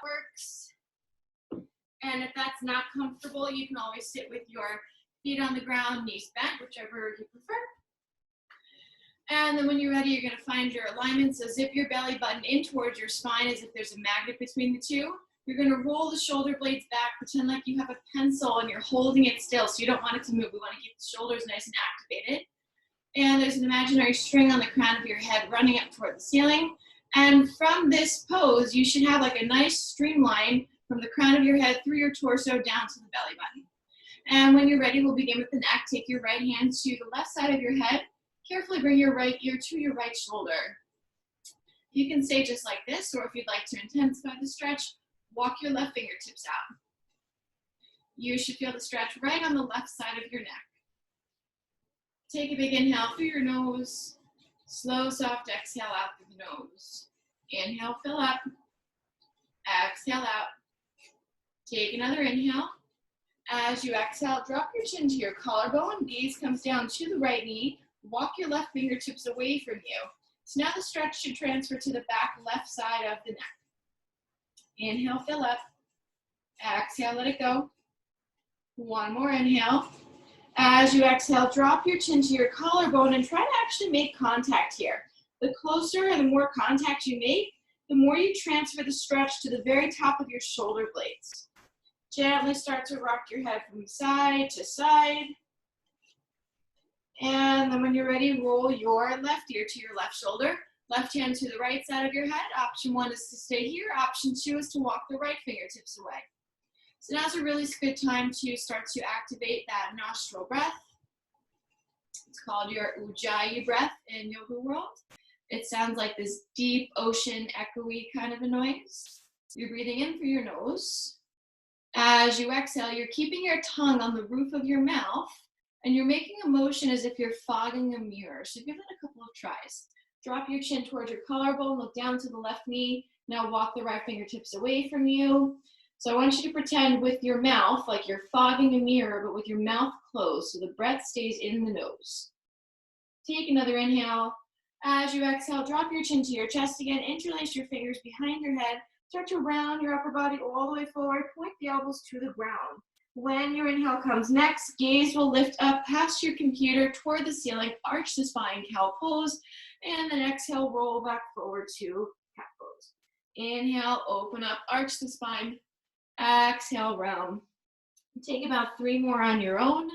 works. And if that's not comfortable, you can always sit with your feet on the ground, knees bent, whichever you prefer. And then when you're ready, you're gonna find your alignment. So zip your belly button in towards your spine as if there's a magnet between the two. You're gonna roll the shoulder blades back, pretend like you have a pencil and you're holding it still, so you don't want it to move. We wanna keep the shoulders nice and activated. And there's an imaginary string on the crown of your head running up toward the ceiling. And from this pose, you should have like a nice streamline from the crown of your head through your torso down to the belly button. And when you're ready, we'll begin with the neck. Take your right hand to the left side of your head. Carefully bring your right ear to your right shoulder. You can stay just like this, or if you'd like to intensify the stretch, walk your left fingertips out. You should feel the stretch right on the left side of your neck. Take a big inhale through your nose. Slow, soft exhale out through the nose. Inhale, fill up. Exhale out. Take another inhale. As you exhale, drop your chin to your collarbone. Gaze comes down to the right knee. Walk your left fingertips away from you. So now the stretch should transfer to the back left side of the neck. Inhale, fill up. Exhale, let it go. One more inhale. As you exhale, drop your chin to your collarbone and try to actually make contact here. The closer and the more contact you make, the more you transfer the stretch to the very top of your shoulder blades. Gently start to rock your head from side to side. And then when you're ready, roll your left ear to your left shoulder. Left hand to the right side of your head. Option 1 is to stay here. Option 2 is to walk the right fingertips away. So now's a really good time to start to activate that nostril breath. It's called your Ujjayi breath in yoga world. It sounds like this deep ocean echoey kind of a noise. You're breathing in through your nose. As you exhale, you're keeping your tongue on the roof of your mouth, and you're making a motion as if you're fogging a mirror. So give it a couple of tries. Drop your chin towards your collarbone, look down to the left knee. Now walk the right fingertips away from you. So I want you to pretend with your mouth like you're fogging a mirror, but with your mouth closed, so the breath stays in the nose. Take another inhale. As you exhale, drop your chin to your chest again, interlace your fingers behind your head, start to round your upper body all the way forward, point the elbows to the ground. When your inhale comes next, gaze will lift up past your computer toward the ceiling, arch the spine, cow pose, and then exhale, roll back forward to cat pose. Inhale, open up, arch the spine, exhale, round. Take about 3 more on your own.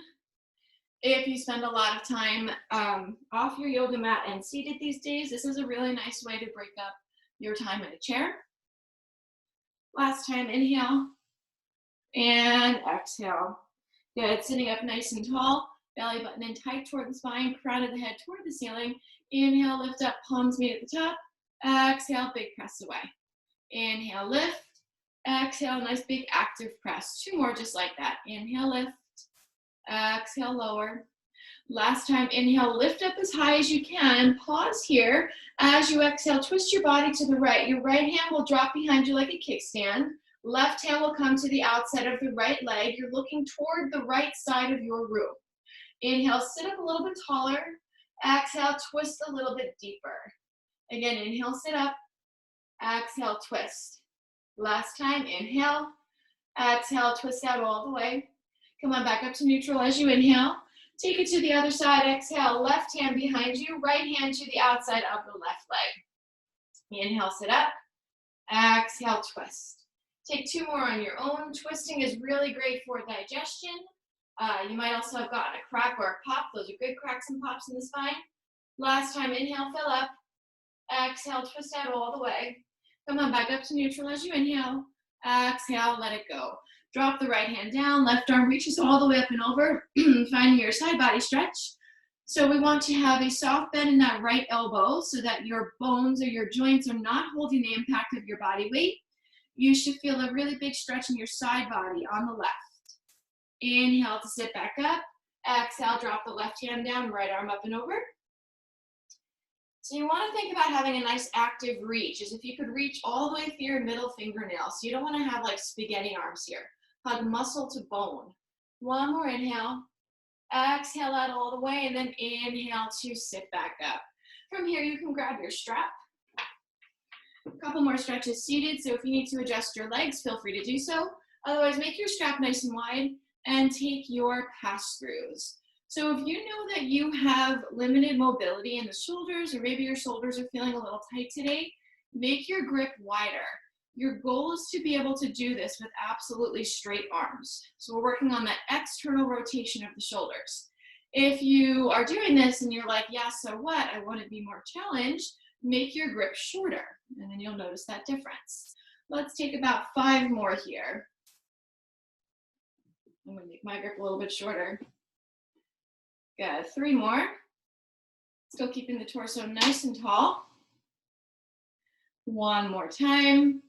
If you spend a lot of time off your yoga mat and seated these days, this is a really nice way to break up your time in a chair. Last time, inhale and exhale. Good, sitting up nice and tall, belly button in tight toward the spine, crown of the head toward the ceiling. Inhale, lift up, palms meet at the top. Exhale, big press away. Inhale, lift. Exhale, nice big active press. 2 more just like that. Inhale, lift. Exhale, lower. Last time, inhale, lift up as high as you can. Pause here. As you exhale, twist your body to the right. Your right hand will drop behind you like a kickstand. Left hand will come to the outside of the right leg. You're looking toward the right side of your room. Inhale, sit up a little bit taller. Exhale, twist a little bit deeper. Again, inhale, sit up. Exhale, twist. Last time, inhale. Exhale, twist out all the way. Come on, back up to neutral as you inhale. Take it to the other side. Exhale, left hand behind you, right hand to the outside of the left leg. Inhale, sit up. Exhale, twist. Take 2 more on your own. Twisting is really great for digestion. You might also have gotten a crack or a pop. Those are good cracks and pops in the spine. Last time, inhale, fill up. Exhale, twist out all the way. Come on, back up to neutral as you inhale. Exhale, let it go. Drop the right hand down, left arm reaches all the way up and over, finding your side body stretch. So we want to have a soft bend in that right elbow so that your bones or your joints are not holding the impact of your body weight. You should feel a really big stretch in your side body on the left. Inhale to sit back up. Exhale, drop the left hand down, right arm up and over. So you want to think about having a nice active reach, as if you could reach all the way through your middle fingernail. So you don't want to have like spaghetti arms here. Hug muscle to bone. 1 more inhale. Exhale out all the way, and then inhale to sit back up. From here, you can grab your strap. A couple more stretches seated, so if you need to adjust your legs, feel free to do so. Otherwise, make your strap nice and wide and take your pass-throughs. So if you know that you have limited mobility in the shoulders, or maybe your shoulders are feeling a little tight today, make your grip wider. Your goal is to be able to do this with absolutely straight arms. So we're working on that external rotation of the shoulders. If you are doing this and you're like, yeah, so what? I want to be more challenged, make your grip shorter, and then you'll notice that difference. Let's take about 5 more here. I'm going to make my grip a little bit shorter. Good. 3 more. Still keeping the torso nice and tall. 1 more time.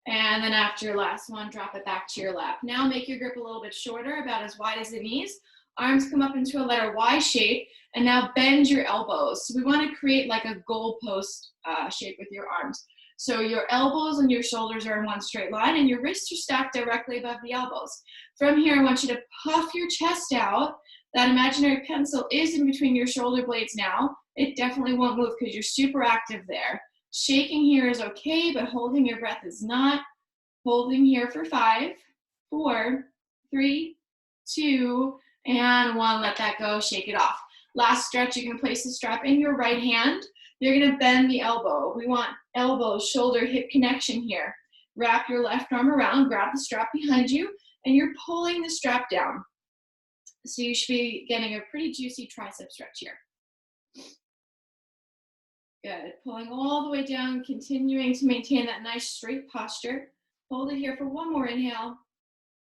And then after your last one, drop it back to your lap. Now make your grip a little bit shorter, about as wide as the knees. Arms come up into a letter Y shape, and now bend your elbows. So we want to create like a goalpost shape with your arms. So your elbows and your shoulders are in one straight line, and your wrists are stacked directly above the elbows. From here, I want you to puff your chest out. That imaginary pencil is in between your shoulder blades now. It definitely won't move because you're super active there. Shaking here is okay, but holding your breath is not. Holding here for 5, 4, 3, 2, and 1. Let that go, shake it off. Last stretch, you can place the strap in your right hand. You're gonna bend the elbow. We want elbow, shoulder, hip connection here. Wrap your left arm around, grab the strap behind you, and you're pulling the strap down. So you should be getting a pretty juicy tricep stretch here. Good, pulling all the way down, continuing to maintain that nice straight posture. Hold it here for 1 more inhale,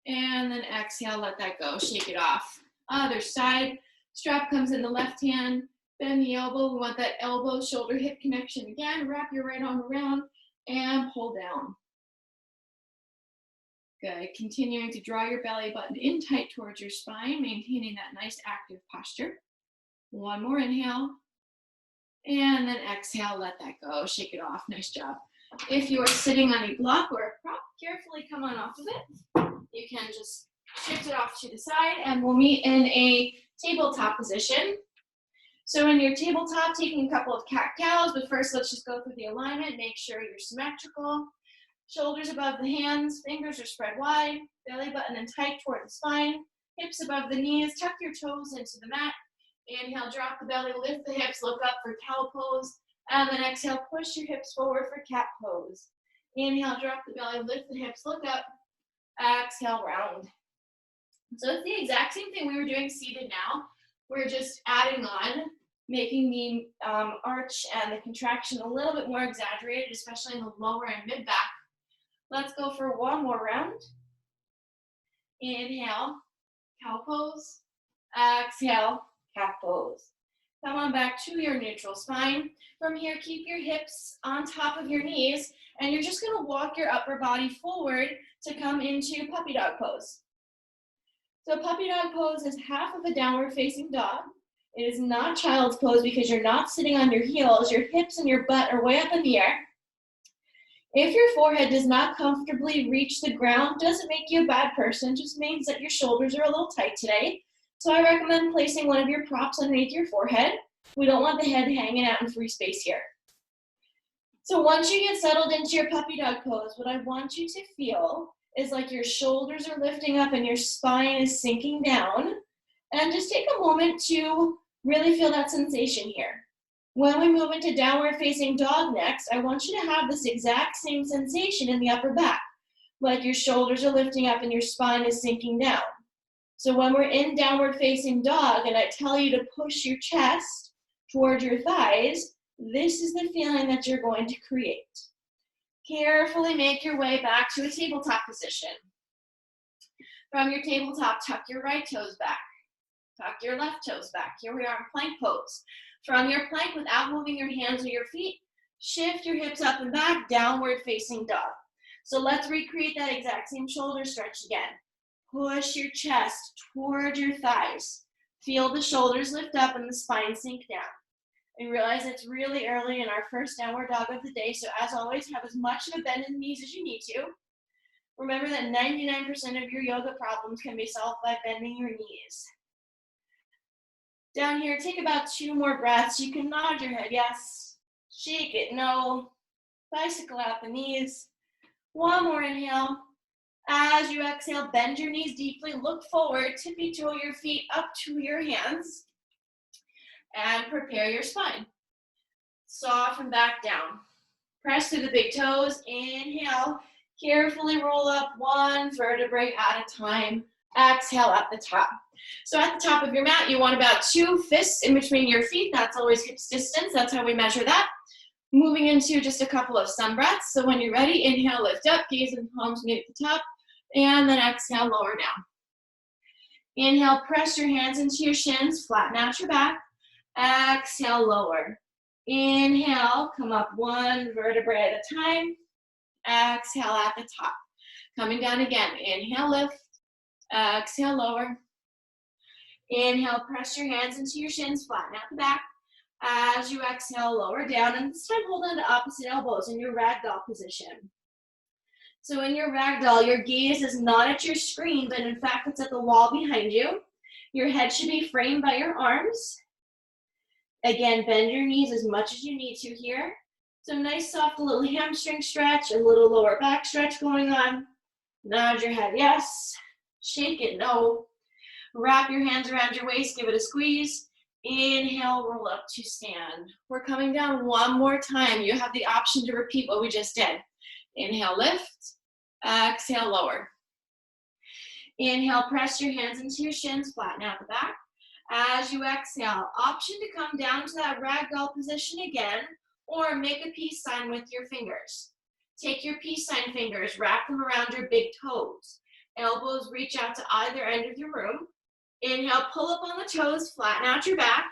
and then exhale, let that go, shake it off. Other side, strap comes in the left hand, bend the elbow. We want that elbow, shoulder, hip connection again. Wrap your right arm around and pull down. Good, continuing to draw your belly button in tight towards your spine, maintaining that nice active posture. 1 more inhale, and then exhale, let that go, shake it off, nice job. If you are sitting on a block or a prop, carefully come on off of it. You can just shift it off to the side, and we'll meet in a tabletop position. So in your tabletop, taking a couple of cat-cows, but first let's just go through the alignment, make sure you're symmetrical. Shoulders above the hands, fingers are spread wide, belly button in tight toward the spine, hips above the knees, tuck your toes into the mat. Inhale, drop the belly, lift the hips, look up for cow pose, and then exhale, push your hips forward for cat pose. Inhale, drop the belly, lift the hips, look up, exhale, round. So it's the exact same thing we were doing seated now. We're just adding on, making the arch and the contraction a little bit more exaggerated, especially in the lower and mid back. Let's go for 1 more round. Inhale, cow pose. Exhale, cat pose. Come on back to your neutral spine. From here, keep your hips on top of your knees, and you're just gonna walk your upper body forward to come into puppy dog pose. So puppy dog pose is half of a downward facing dog. It is not child's pose because you're not sitting on your heels. Your hips and your butt are way up in the air. If your forehead does not comfortably reach the ground, doesn't make you a bad person, just means that your shoulders are a little tight today. So I recommend placing one of your props underneath your forehead. We don't want the head hanging out in free space here. So once you get settled into your puppy dog pose, what I want you to feel is like your shoulders are lifting up and your spine is sinking down. And just take a moment to really feel that sensation here. When we move into downward facing dog next, I want you to have this exact same sensation in the upper back, like your shoulders are lifting up and your spine is sinking down. So when we're in downward facing dog and I tell you to push your chest towards your thighs, this is the feeling that you're going to create. Carefully make your way back to a tabletop position. From your tabletop, tuck your right toes back. Tuck your left toes back. Here we are in plank pose. From your plank, without moving your hands or your feet, shift your hips up and back, downward facing dog. So let's recreate that exact same shoulder stretch again. Push your chest toward your thighs. Feel the shoulders lift up and the spine sink down. And realize it's really early in our first downward dog of the day, so as always, have as much of a bend in the knees as you need to. Remember that 99% of your yoga problems can be solved by bending your knees. Down here, take about 2 more breaths. You can nod your head, yes. Shake it, no. Bicycle out the knees. One more inhale. As you exhale, bend your knees deeply, look forward, tippy toe your feet up to your hands, and prepare your spine. Soften back down. Press through the big toes, inhale, carefully roll up one vertebrae at a time. Exhale at the top. So at the top of your mat, you want about 2 fists in between your feet. That's always hips distance. That's how we measure that. Moving into just a couple of sun breaths. So when you're ready, inhale, lift up, gaze and palms meet at the top, and then exhale, lower down. Inhale, press your hands into your shins, flatten out your back. Exhale, lower. Inhale, come up one vertebrae at a time. Exhale at the top. Coming down again. Inhale, lift. Exhale, lower. Inhale, press your hands into your shins, flatten out the back. As you exhale, lower down, and this time hold on to opposite elbows in your ragdoll position. So in your ragdoll, your gaze is not at your screen, but in fact, it's at the wall behind you. Your head should be framed by your arms. Again, bend your knees as much as you need to here. So nice, soft little hamstring stretch, a little lower back stretch going on. Nod your head, yes. Shake it, no. Wrap your hands around your waist, give it a squeeze. Inhale, roll up to stand. We're coming down one more time. You have the option to repeat what we just did. Inhale, lift. Exhale, lower. Inhale, press your hands into your shins, flatten out the back. As you exhale, option to come down to that ragdoll position again, or make a peace sign with your fingers. Take your peace sign fingers, wrap them around your big toes. Elbows reach out to either end of your room. Inhale, pull up on the toes, flatten out your back.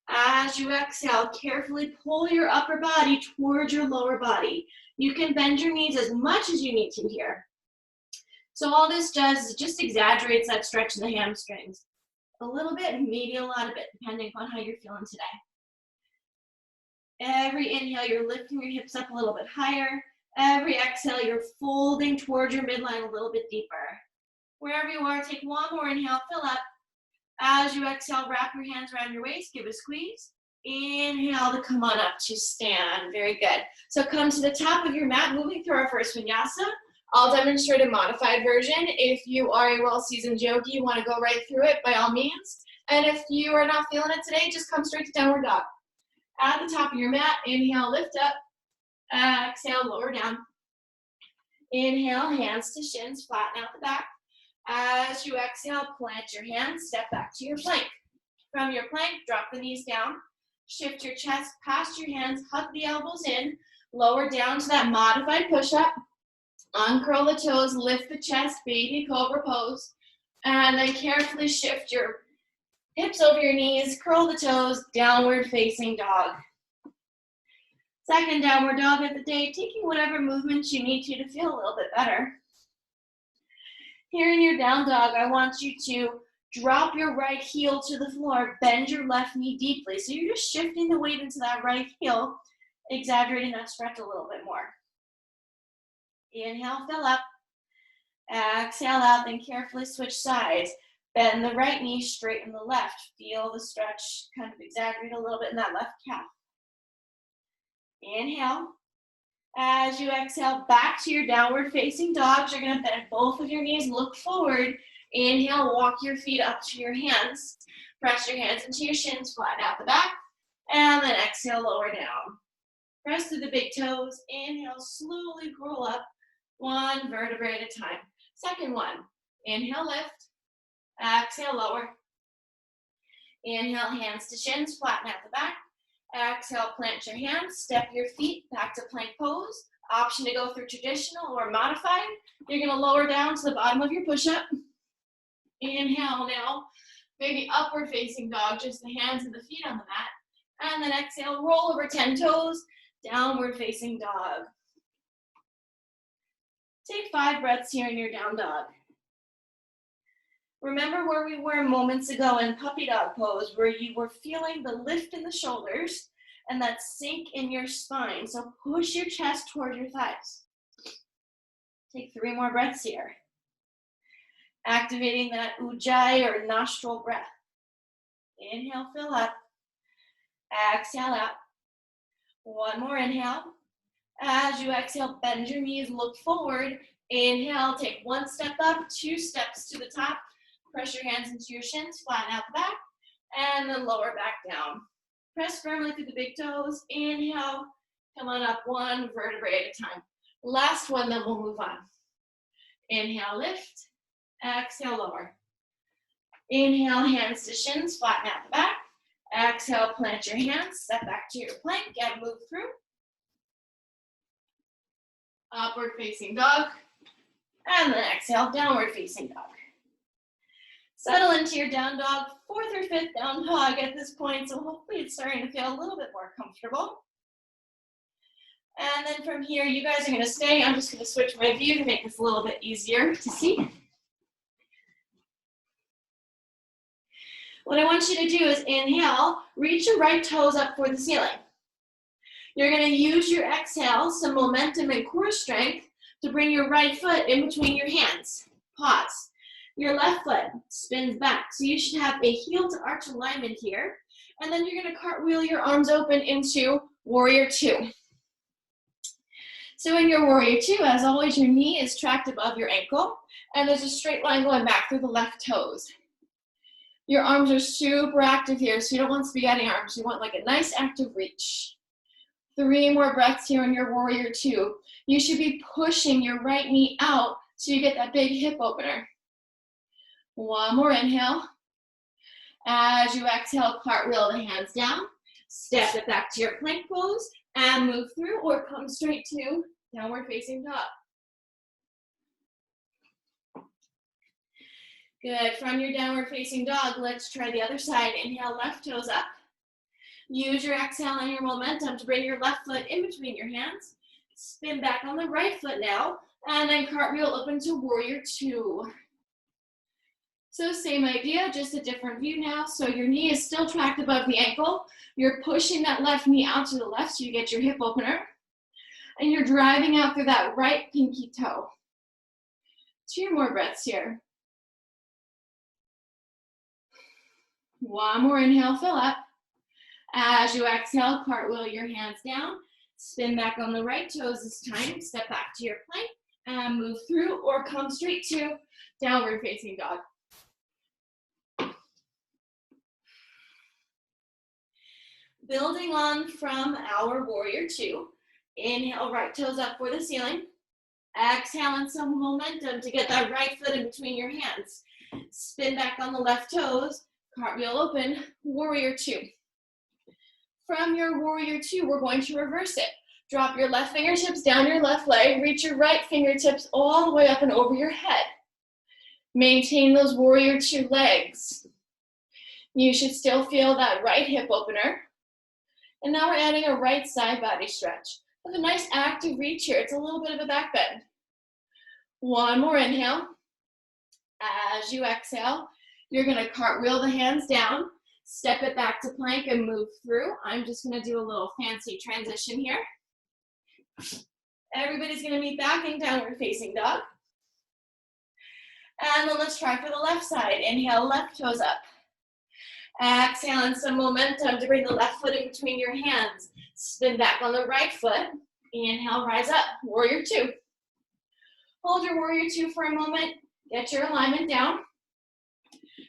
As you exhale, carefully pull your upper body towards your lower body. You can bend your knees as much as you need to here. So all this does is just exaggerates that stretch in the hamstrings. A little bit, maybe a lot of it, depending upon how you're feeling today. Every inhale, you're lifting your hips up a little bit higher. Every exhale, you're folding towards your midline a little bit deeper. Wherever you are, take one more inhale, fill up. As you exhale, wrap your hands around your waist, give it a squeeze. Inhale to come on up to stand. Very good. So come to the top of your mat, moving through our first vinyasa. I'll demonstrate a modified version. If you are a well-seasoned yogi, you want to go right through it, by all means. And if you are not feeling it today, just come straight to downward dog. At the top of your mat, inhale, lift up. Exhale, lower down. Inhale, hands to shins, flatten out the back. As you exhale, plant your hands, step back to your plank. From your plank, drop the knees down. Shift your chest past your hands, hug the elbows in, lower down to that modified push-up. Uncurl the toes, lift the chest, baby cobra pose. And then carefully shift your hips over your knees, curl the toes, downward facing dog. Second downward dog of the day, taking whatever movements you need to feel a little bit better. Here in your down dog, I want you to drop your right heel to the floor, bend your left knee deeply. So you're just shifting the weight into that right heel, exaggerating that stretch a little bit more. Inhale, fill up. Exhale out, then carefully switch sides. Bend the right knee, straighten the left. Feel the stretch kind of exaggerate a little bit in that left calf. Inhale. As you exhale, back to your downward facing dogs. You're going to bend both of your knees, look forward. Inhale, walk your feet up to your hands. Press your hands into your shins, flatten out the back. And then exhale, lower down. Press through the big toes. Inhale, slowly roll up, one vertebrae at a time. Second one, inhale, lift. Exhale, lower. Inhale, hands to shins, flatten out the back. Exhale, plant your hands, step your feet back to plank pose. Option to go through traditional or modified. You're going to lower down to the bottom of your push-up. Inhale now, maybe upward facing dog, just the hands and the feet on the mat. And then exhale, roll over 10 toes, downward facing dog. Take 5 breaths here in your down dog. Remember where we were moments ago in puppy dog pose, where you were feeling the lift in the shoulders and that sink in your spine. So push your chest toward your thighs. Take 3 more breaths here. Activating that ujjayi or nostril breath. Inhale, fill up. Exhale out. One more inhale. As you exhale, bend your knees, look forward. Inhale, take one step up, 2 steps to the top. Press your hands into your shins, flatten out the back, and then lower back down. Press firmly through the big toes. Inhale, come on up 1 vertebrae at a time. Last one, then we'll move on. Inhale, lift. Exhale, lower. Inhale, hands to shins, flatten out the back. Exhale, plant your hands, step back to your plank, and move through. Upward facing dog. And then exhale, downward facing dog. Settle into your down dog, 4th or 5th down dog at this point, so hopefully it's starting to feel a little bit more comfortable. And then from here, you guys are gonna stay. I'm just gonna switch my view to make this a little bit easier to see. What I want you to do is inhale, reach your right toes up for the ceiling. You're gonna use your exhale, some momentum and core strength to bring your right foot in between your hands. Pause. Your left foot spins back. So you should have a heel to arch alignment here. And then you're gonna cartwheel your arms open into warrior 2. So in your warrior 2, as always, your knee is tracked above your ankle, and there's a straight line going back through the left toes. Your arms are super active here, so you don't want spaghetti arms. You want like a nice active reach. 3 more breaths here in your warrior 2. You should be pushing your right knee out so you get that big hip opener. 1 more inhale. As you exhale, cartwheel the hands down. Step it back to your plank pose and move through or come straight to downward facing dog. Good. From your downward facing dog, let's try the other side. Inhale, left toes up. Use your exhale and your momentum to bring your left foot in between your hands. Spin back on the right foot now, and then cartwheel up into warrior 2. So same idea, just a different view now. So your knee is still tracked above the ankle. You're pushing that left knee out to the left so you get your hip opener. And you're driving out through that right pinky toe. 2 more breaths here. 1 more inhale, fill up. As you exhale, cartwheel your hands down. Spin back on the right toes this time. Step back to your plank and move through or come straight to downward facing dog. Building on from our warrior 2. Inhale, right toes up for the ceiling. Exhale and some momentum to get that right foot in between your hands. Spin back on the left toes. Cartwheel open, warrior 2. From your warrior 2, we're going to reverse it. Drop your left fingertips down your left leg. Reach your right fingertips all the way up and over your head. Maintain those warrior 2 legs. You should still feel that right hip opener. And now we're adding a right side body stretch. With a nice active reach here. It's a little bit of a back bend. 1 more inhale. As you exhale, you're gonna cartwheel the hands down, step it back to plank and move through. I'm just gonna do a little fancy transition here. Everybody's gonna meet back in downward facing dog. And then let's try for the left side. Inhale, left toes up. Exhale and some momentum to bring the left foot in between your hands. Spin back on the right foot. Inhale, rise up, warrior 2. Hold your warrior 2 for a moment. Get your alignment down.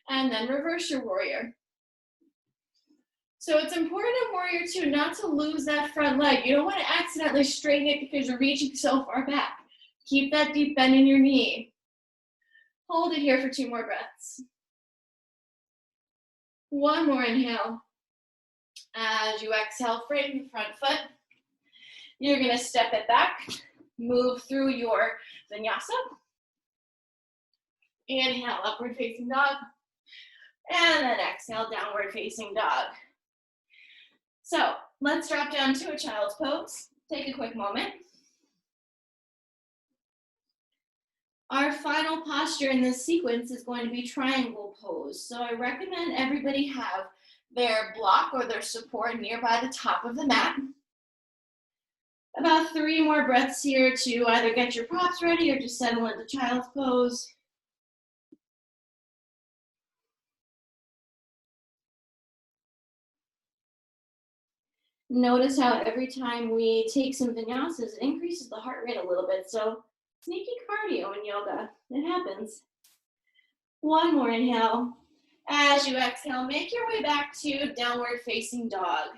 And then reverse your warrior. So it's important in warrior 2 not to lose that front leg. You don't want to accidentally straighten it because you're reaching so far back. Keep that deep bend in your knee. Hold it here for 2 more breaths. 1 more inhale. As you exhale, straighten the front foot. You're going to step it back. Move through your vinyasa. Inhale, upward facing dog. And then exhale, downward facing dog. So let's drop down to a child's pose. Take a quick moment. Our final posture in this sequence is going to be triangle pose. So I recommend everybody have their block or their support nearby the top of the mat. About 3 more breaths here to either get your props ready or just settle into child's pose. Notice how every time we take some vinyasas, it increases the heart rate a little bit. So sneaky cardio in yoga, it happens. One more inhale. As you exhale, make your way back to downward facing dog.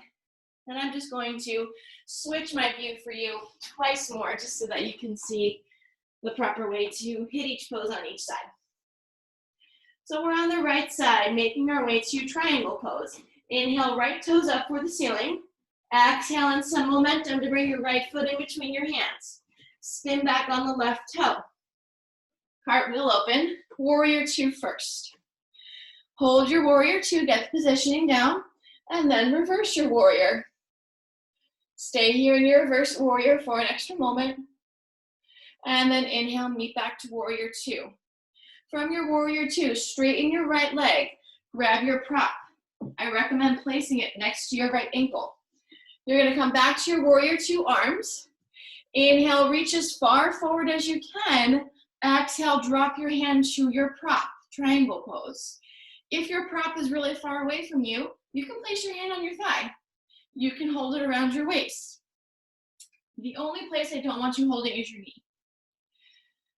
And I'm just going to switch my view for you twice more just so that you can see the proper way to hit each pose on each side. So we're on the right side, making our way to triangle pose. Inhale, right toes up for the ceiling. Exhale and some momentum to bring your right foot in between your hands. Spin back on the left toe. Cartwheel open, warrior two first. Hold your warrior two, get the positioning down, and then reverse your warrior. Stay here in your reverse warrior for an extra moment. And then inhale, meet back to warrior two. From your warrior two, straighten your right leg, grab your prop. I recommend placing it next to your right ankle. You're gonna come back to your warrior two arms. Inhale, reach as far forward as you can. Exhale, drop your hand to your prop, triangle pose. If your prop is really far away from you, you can place your hand on your thigh. You can hold it around your waist. The only place I don't want you holding is your knee.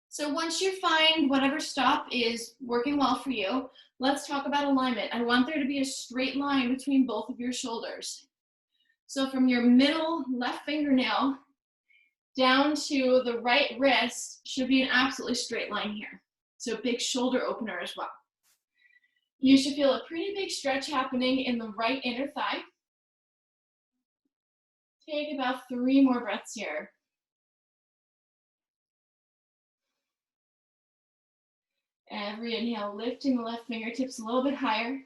So once you find whatever stop is working well for you, let's talk about alignment. I want there to be a straight line between both of your shoulders. So from your middle left fingernail down to the right wrist should be an absolutely straight line here. So big shoulder opener as well. You should feel a pretty big stretch happening in the right inner thigh. Take about 3 more breaths here. Every inhale, lifting the left fingertips a little bit higher.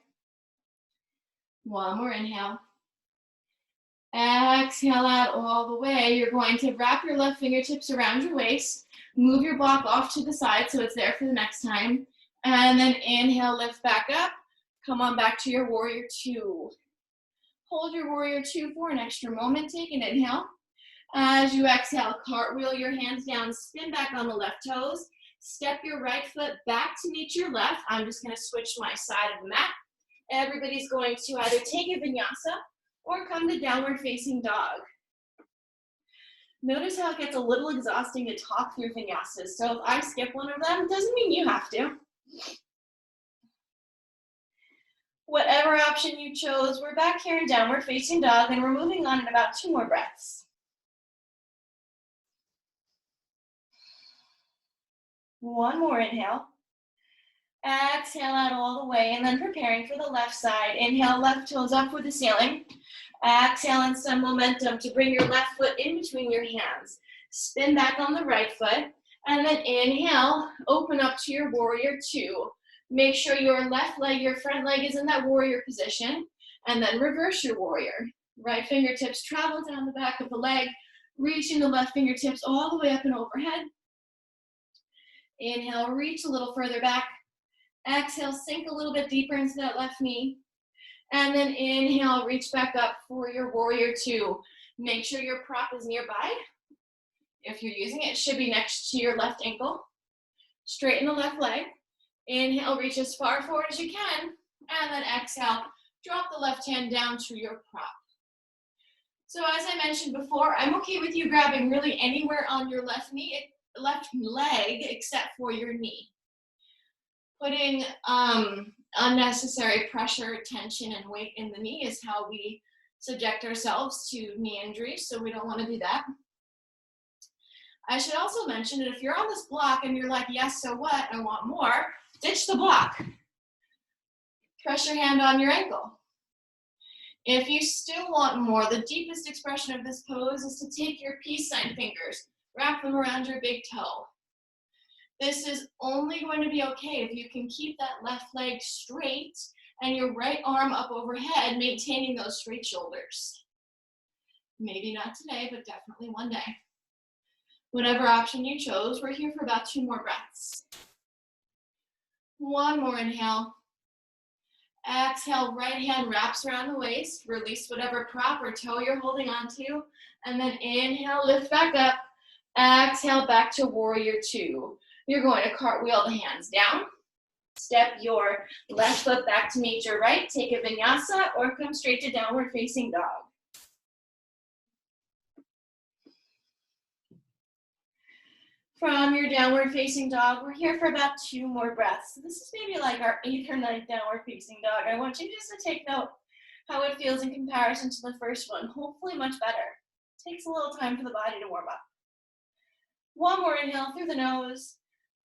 One more inhale. Exhale out all the way. You're going to wrap your left fingertips around your waist. Move your block off to the side so it's there for the next time. And then inhale, lift back up. Come on back to your warrior two. Hold your warrior two for an extra moment. Take an inhale. As you exhale, cartwheel your hands down, spin back on the left toes. Step your right foot back to meet your left. I'm just going to switch my side of the mat. Everybody's going to either take a vinyasa or come to downward facing dog. Notice how it gets a little exhausting to talk through vinyasas. So if I skip one of them, doesn't mean you have to. Whatever option you chose, we're back here in downward facing dog and we're moving on in about 2 more breaths. One more inhale. Exhale out all the way and then preparing for the left side. Inhale, left toes up with the ceiling. Exhale and some momentum to bring your left foot in between your hands. Spin back on the right foot and then inhale, open up to your warrior two. Make sure your left leg, your front leg is in that warrior position and then reverse your warrior. Right fingertips travel down the back of the leg, reaching the left fingertips all the way up and overhead. Inhale, reach a little further back. Exhale, sink a little bit deeper into that left knee. And then inhale, reach back up for your warrior two. Make sure your prop is nearby. If you're using it, it should be next to your left ankle. Straighten the left leg. Inhale, reach as far forward as you can. And then exhale, drop the left hand down to your prop. So as I mentioned before, I'm okay with you grabbing really anywhere on your left knee, left leg, except for your knee. Putting unnecessary pressure, tension, and weight in the knee is how we subject ourselves to knee injuries, so we don't want to do that. I should also mention that if you're on this block and you're like, yes, so what, I want more, ditch the block. Press your hand on your ankle. If you still want more, the deepest expression of this pose is to take your peace sign fingers, wrap them around your big toe. This is only going to be okay if you can keep that left leg straight and your right arm up overhead, maintaining those straight shoulders. Maybe not today, but definitely one day. Whatever option you chose, we're here for about 2 more breaths. One more inhale. Exhale, right hand wraps around the waist. Release whatever prop or toe you're holding onto. And then inhale, lift back up. Exhale, back to warrior two. You're going to cartwheel the hands down. Step your left foot back to meet your right. Take a vinyasa or come straight to downward facing dog. From your downward facing dog, we're here for about 2 more breaths. So this is maybe like our 8th or 9th downward facing dog. I want you just to take note how it feels in comparison to the first one. Hopefully much better. Takes a little time for the body to warm up. One more inhale through the nose.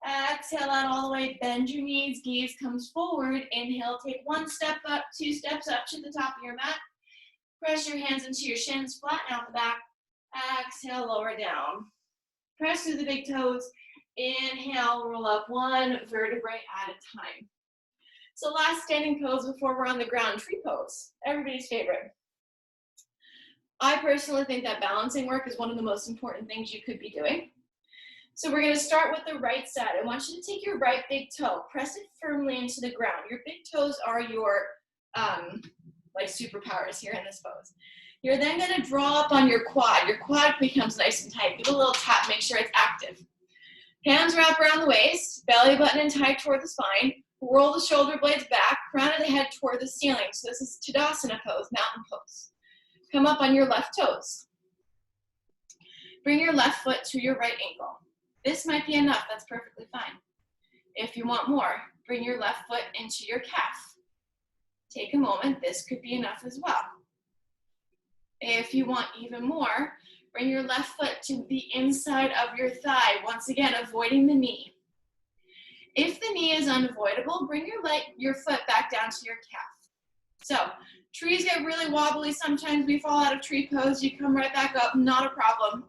Exhale out all the way, bend your knees, gaze comes forward. Inhale, take 1 step up, 2 steps up to the top of your mat. Press your hands into your shins, flatten out the back. Exhale, lower down. Press through the big toes. Inhale, roll up 1 vertebrae at a time. So last standing pose before we're on the ground, tree pose, everybody's favorite. I personally think that balancing work is one of the most important things you could be doing. So we're gonna start with the right side. I want you to take your right big toe, press it firmly into the ground. Your big toes are your like superpowers here in this pose. You're then gonna draw up on your quad. Your quad becomes nice and tight. Give it a little tap, make sure it's active. Hands wrap around the waist, belly button in tight toward the spine. Roll the shoulder blades back, crown of the head toward the ceiling. So this is Tadasana pose, mountain pose. Come up on your left toes. Bring your left foot to your right ankle. This might be enough, that's perfectly fine. If you want more, bring your left foot into your calf. Take a moment, this could be enough as well. If you want even more, bring your left foot to the inside of your thigh, once again, avoiding the knee. If the knee is unavoidable, bring your foot back down to your calf. So, trees get really wobbly. Sometimes we fall out of tree pose. You come right back up, not a problem.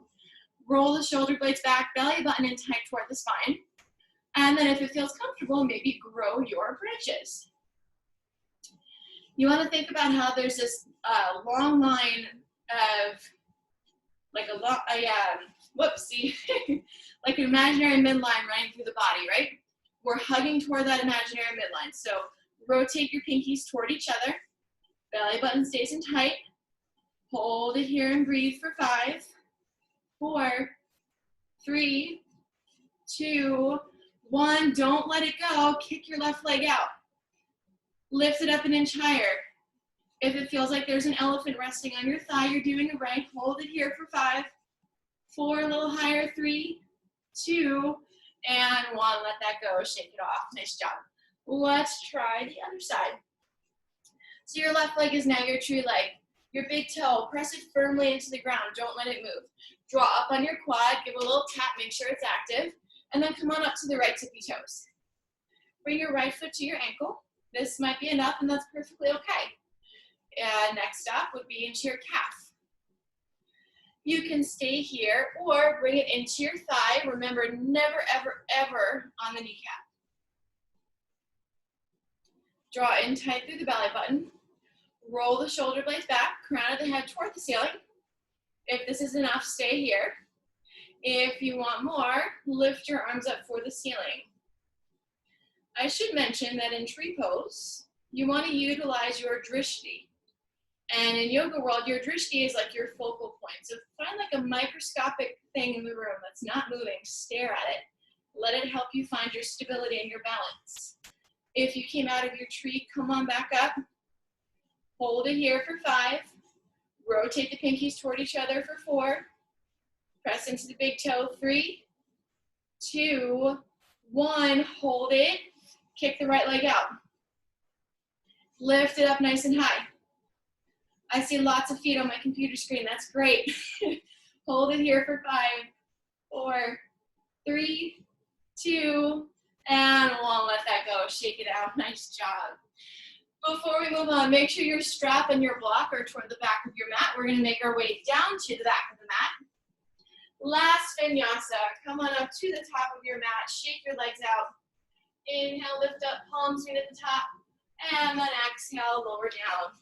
Roll the shoulder blades back, belly button in tight toward the spine. And then if it feels comfortable, maybe grow your bridges. You want to think about how there's this long line of, like like an imaginary midline running through the body, right? We're hugging toward that imaginary midline. So rotate your pinkies toward each other. Belly button stays in tight. Hold it here and breathe for 5, 4, 3, 2, 1. Don't let it go. Kick your left leg out. Lift it up an inch higher. If it feels like there's an elephant resting on your thigh, you're doing it right. Hold it here for 5, 4, a little higher, 3, 2, and 1. Let that go. Shake it off. Nice job. Let's try the other side. So your left leg is now your tree leg. Your big toe, press it firmly into the ground. Don't let it move. Draw up on your quad. Give a little tap. Make sure it's active. And then come on up to the right tippy toes. Bring your right foot to your ankle. This might be enough, and that's perfectly okay. Next up would be into your calf. You can stay here or bring it into your thigh. Remember, never, ever, ever on the kneecap. Draw in tight through the belly button. Roll the shoulder blades back, crown of the head toward the ceiling. If this is enough, stay here. If you want more, lift your arms up for the ceiling. I should mention that in tree pose, you want to utilize your drishti. And in yoga world, your drishti is like your focal point. So find like a microscopic thing in the room that's not moving. Stare at it. Let it help you find your stability and your balance. If you came out of your tree, come on back up. Hold it here for 5. Rotate the pinkies toward each other for 4. Press into the big toe. 3, 2, 1. Hold it. Kick the right leg out. Lift it up nice and high. I see lots of feet on my computer screen. That's great. Hold it here for 5, 4, 3, 2, and 1. Let that go. Shake it out. Nice job. Before we move on, make sure your strap and your block are toward the back of your mat. We're going to make our way down to the back of the mat. Last vinyasa. Come on up to the top of your mat. Shake your legs out. Inhale, lift up, palms meet at the top. And then exhale, lower down.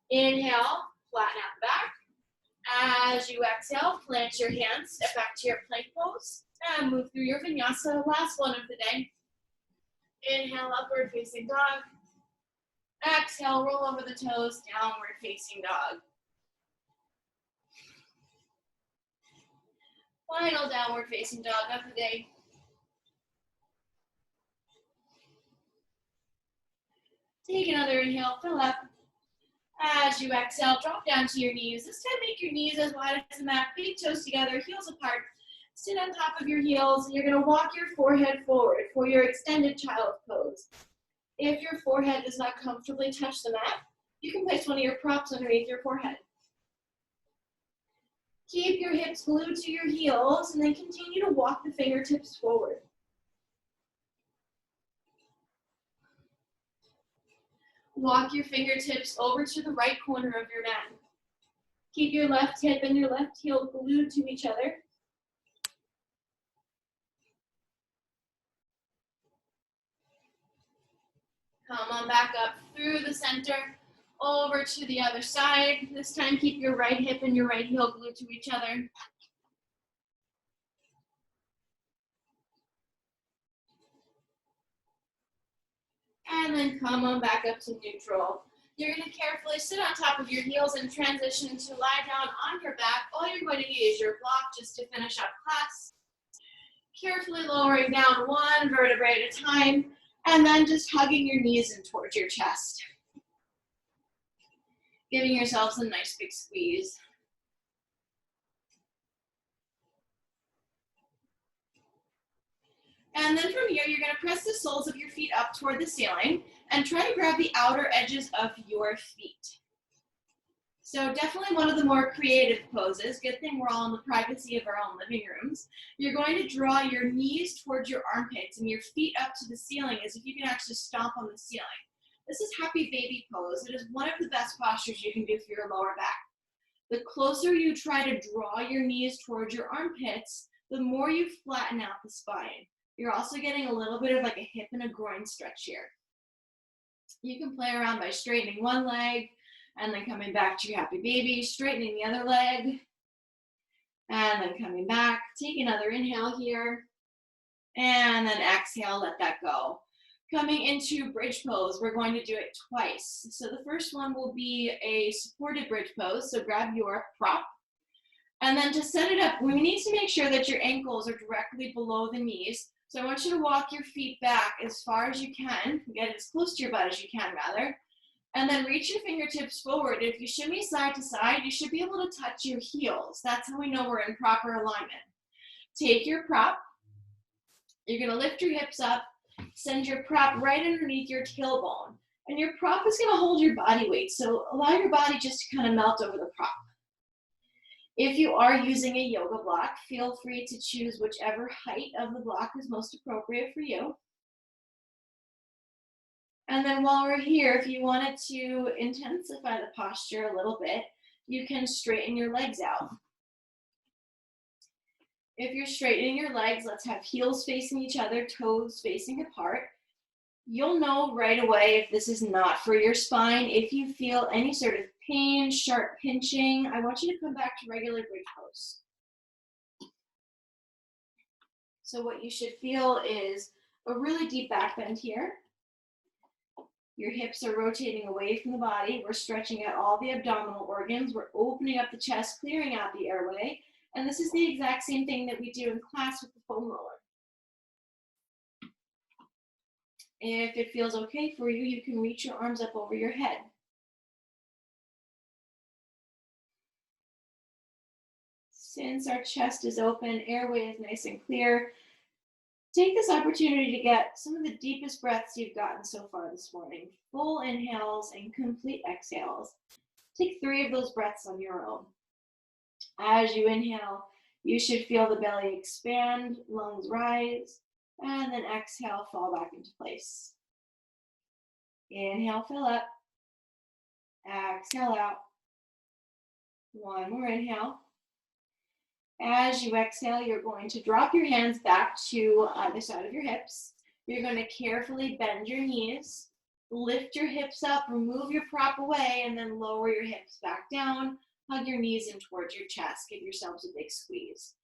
Inhale, flatten out the back. As you exhale, plant your hands, step back to your plank pose, and move through your vinyasa. Last one of the day. Inhale, upward facing dog. Exhale, roll over the toes, downward facing dog. Final downward facing dog of the day. Take another inhale, fill up. As you exhale, drop down to your knees. This time make your knees as wide as the mat, big toes together, heels apart. Sit on top of your heels, and you're gonna walk your forehead forward for your extended child pose. If your forehead does not comfortably touch the mat, you can place one of your props underneath your forehead. Keep your hips glued to your heels, and then continue to walk the fingertips forward. Walk your fingertips over to the right corner of your mat. Keep your left hip and your left heel glued to each other. Come on back up through the center, over to the other side. This time keep your right hip and your right heel glued to each other. And then come on back up to neutral. You're going to carefully sit on top of your heels and transition to lie down on your back. All you're going to need is your block just to finish up class. Carefully lowering down one vertebrae at a time, and then just hugging your knees in towards your chest. Giving yourselves a nice big squeeze. And then from here, you're going to press the soles of your feet up toward the ceiling and try to grab the outer edges of your feet. So definitely one of the more creative poses. Good thing we're all in the privacy of our own living rooms. You're going to draw your knees towards your armpits and your feet up to the ceiling as if you can actually stomp on the ceiling. This is happy baby pose. It is one of the best postures you can do for your lower back. The closer you try to draw your knees towards your armpits, the more you flatten out the spine. You're also getting a little bit of like a hip and a groin stretch here. You can play around by straightening one leg and then coming back to your happy baby, straightening the other leg, and then coming back. Take another inhale here, and then exhale, let that go. Coming into bridge pose, we're going to do it twice. So the first one will be a supported bridge pose, so grab your prop. And then to set it up, we need to make sure that your ankles are directly below the knees. So I want you to walk your feet back as far as you can, get as close to your butt as you can rather, and then reach your fingertips forward. If you shimmy side to side, you should be able to touch your heels. That's how we know we're in proper alignment. Take your prop, you're gonna lift your hips up, send your prop right underneath your tailbone, and your prop is gonna hold your body weight, so allow your body just to kind of melt over the prop. If you are using a yoga block, feel free to choose whichever height of the block is most appropriate for you. And then while we're here, if you wanted to intensify the posture a little bit, you can straighten your legs out. If you're straightening your legs, let's have heels facing each other, toes facing apart. You'll know right away if this is not for your spine. If you feel any sort of pain, sharp pinching, I want you to come back to regular bridge pose. So what you should feel is a really deep back bend here. Your hips are rotating away from the body. We're stretching out all the abdominal organs. We're opening up the chest, clearing out the airway. And this is the exact same thing that we do in class with the foam roller. If it feels okay for you, you can reach your arms up over your head. Since our chest is open, airway is nice and clear, take this opportunity to get some of the deepest breaths you've gotten so far this morning. Full inhales and complete exhales. Take 3 of those breaths on your own. As you inhale, you should feel the belly expand, lungs rise, and then exhale, fall back into place. Inhale, fill up. Exhale out. One more inhale. As you exhale, you're going to drop your hands back to either side of your hips. You're going to carefully bend your knees, lift your hips up, remove your prop away, and then lower your hips back down. Hug your knees in towards your chest. Give yourselves a big squeeze.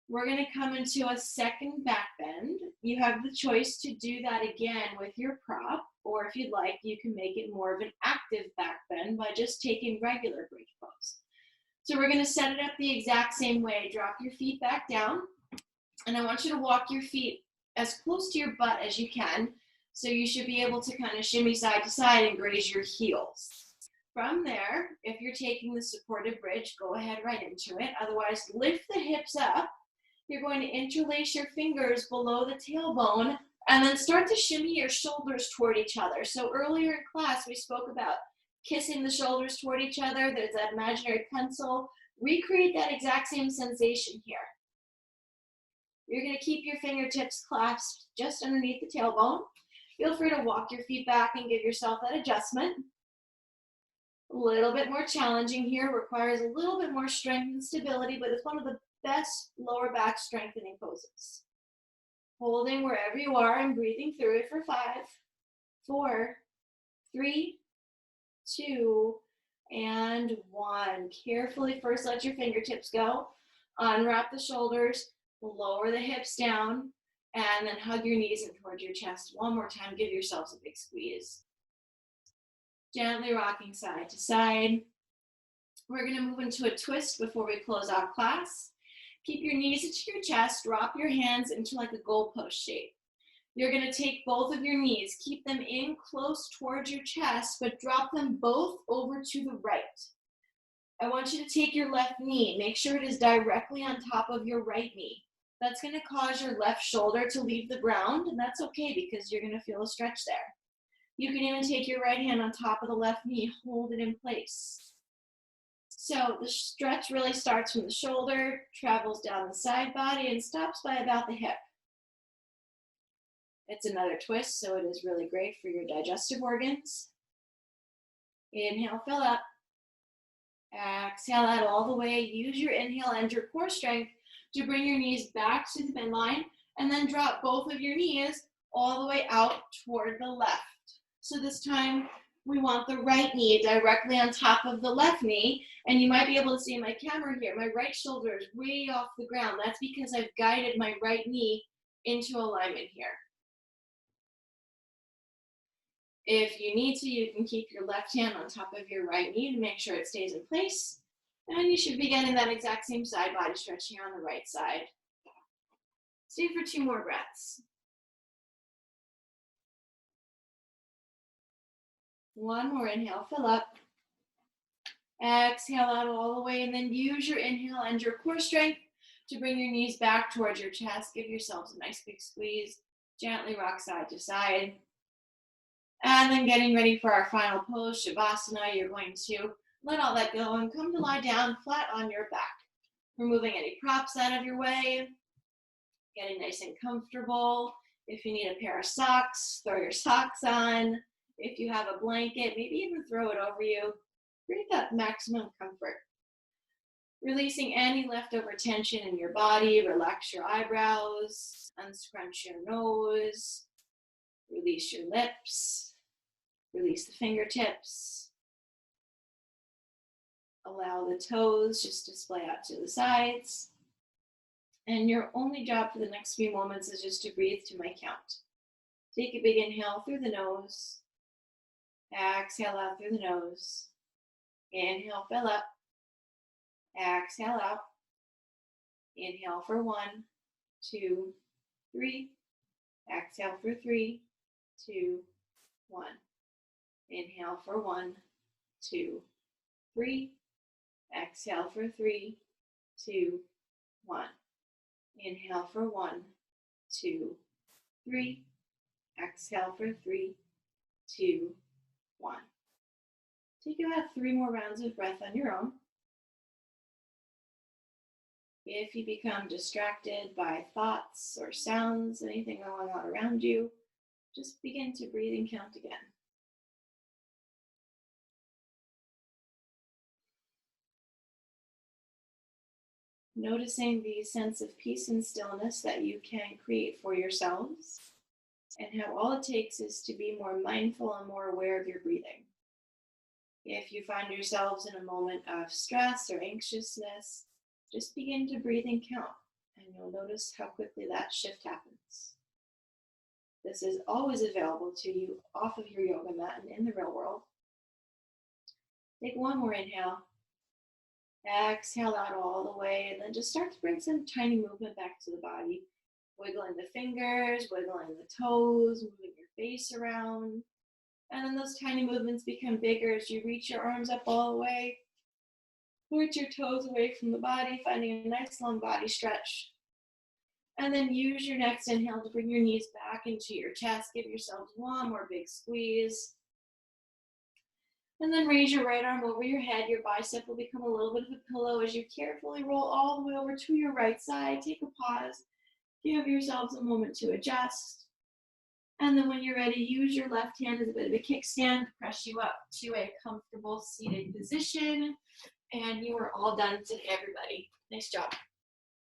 We're going to come into a second back bend. You have the choice to do that again with your prop, or if you'd like, you can make it more of an active back bend by just taking regular bridge pose. So we're going to set it up the exact same way. Drop your feet back down, and I want you to walk your feet as close to your butt as you can. So you should be able to kind of shimmy side to side and graze your heels. From there, if you're taking the supported bridge, go ahead right into it. Otherwise, lift the hips up You're going to interlace your fingers below the tailbone and then start to shimmy your shoulders toward each other. So earlier in class, we spoke about kissing the shoulders toward each other. There's that imaginary pencil. Recreate that exact same sensation here. You're going to keep your fingertips clasped just underneath the tailbone. Feel free to walk your feet back and give yourself that adjustment. A little bit more challenging here, requires a little bit more strength and stability, but it's one of the best lower back strengthening poses. Holding wherever you are and breathing through it for 5, 4, 3, 2, and 1. Carefully first let your fingertips go. Unwrap the shoulders, lower the hips down, and then hug your knees in towards your chest. One more time, give yourselves a big squeeze. Gently rocking side to side. We're going to move into a twist before we close out class. Keep your knees into your chest, drop your hands into like a goalpost shape. You're going to take both of your knees, keep them in close towards your chest, but drop them both over to the right. I want you to take your left knee, make sure it is directly on top of your right knee. That's going to cause your left shoulder to leave the ground, and that's okay because you're going to feel a stretch there. You can even take your right hand on top of the left knee, hold it in place. So the stretch really starts from the shoulder, travels down the side body, and stops by about the hip. It's another twist, so it is really great for your digestive organs. Inhale, fill up. Exhale out all the way. Use your inhale and your core strength to bring your knees back to the midline, and then drop both of your knees all the way out toward the left. So this time, we want the right knee directly on top of the left knee, and you might be able to see in my camera here, my right shoulder is way off the ground. That's because I've guided my right knee into alignment here. If you need to, you can keep your left hand on top of your right knee to make sure it stays in place. And you should be getting that exact same side body stretch here on the right side. Stay for 2 more breaths. 1 more inhale, fill up. Exhale out all the way, and then use your inhale and your core strength to bring your knees back towards your chest. Give yourselves a nice big squeeze. Gently rock side to side. And then getting ready for our final pose, Shavasana, you're going to let all that go and come to lie down flat on your back. Removing any props out of your way. Getting nice and comfortable. If you need a pair of socks, throw your socks on. If you have a blanket, maybe even throw it over you. Create that maximum comfort. Releasing any leftover tension in your body. Relax your eyebrows. Unscrunch your nose. Release your lips. Release the fingertips. Allow the toes just to splay out to the sides. And your only job for the next few moments is just to breathe to my count. Take a big inhale through the nose. Exhale out through the nose. Inhale, fill up. Exhale out. Inhale for 1, 2, 3. Exhale for 3, 2, 1. Inhale for 1, 2, 3. Exhale for 3, 2, 1. Inhale for 1, 2, 3. Exhale for 3, 2, 1. Take about 3 more rounds of breath on your own. If you become distracted by thoughts or sounds, anything going on around you, just begin to breathe and count again. Noticing the sense of peace and stillness that you can create for yourselves, and how all it takes is to be more mindful and more aware of your breathing. If you find yourselves in a moment of stress or anxiousness, just begin to breathe and count, and you'll notice how quickly that shift happens. This is always available to you off of your yoga mat and in the real world. Take 1 more inhale. Exhale out all the way, and then just start to bring some tiny movement back to the body. Wiggling the fingers, wiggling the toes, moving your face around. And then those tiny movements become bigger as you reach your arms up all the way. Point your toes away from the body, finding a nice long body stretch. And then use your next inhale to bring your knees back into your chest. Give yourselves one more big squeeze. And then raise your right arm over your head. Your bicep will become a little bit of a pillow as you carefully roll all the way over to your right side. Take a pause. Give yourselves a moment to adjust. And then when you're ready, use your left hand as a bit of a kickstand to press you up to a comfortable seated position. And you are all done today, everybody. Nice job.